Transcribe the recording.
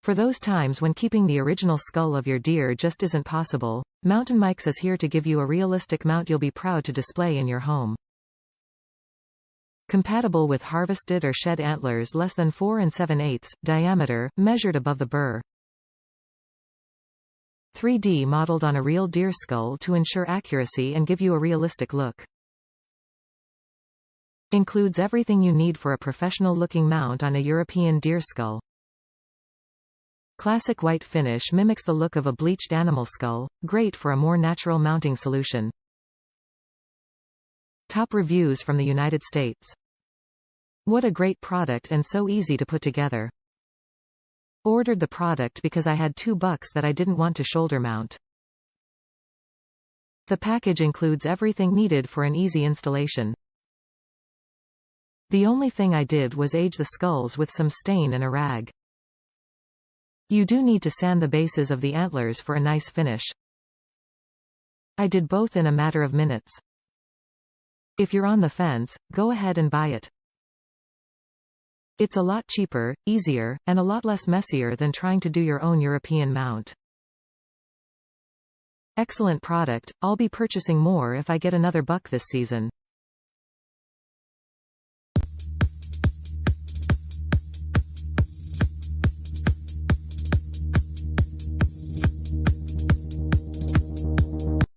For those times when keeping the original skull of your deer just isn't possible, Mountain Mike's is here to give you a realistic mount you'll be proud to display in your home. Compatible with harvested or shed antlers less than 4 7/8 diameter, measured above the burr. 3D modeled on a real deer skull to ensure accuracy and give you a realistic look. Includes everything you need for a professional-looking mount on a European deer skull. Classic white finish mimics the look of a bleached animal skull, great for a more natural mounting solution. Top reviews from the United States. What a great product and so easy to put together. Ordered the product because I had $2 that I didn't want to shoulder mount. The package includes everything needed for an easy installation. The only thing I did was age the skulls with some stain and a rag. You do need to sand the bases of the antlers for a nice finish. I did both in a matter of minutes. If you're on the fence, go ahead and buy it. It's a lot cheaper, easier, and a lot less messier than trying to do your own European mount. Excellent product. I'll be purchasing more if I get another buck this season.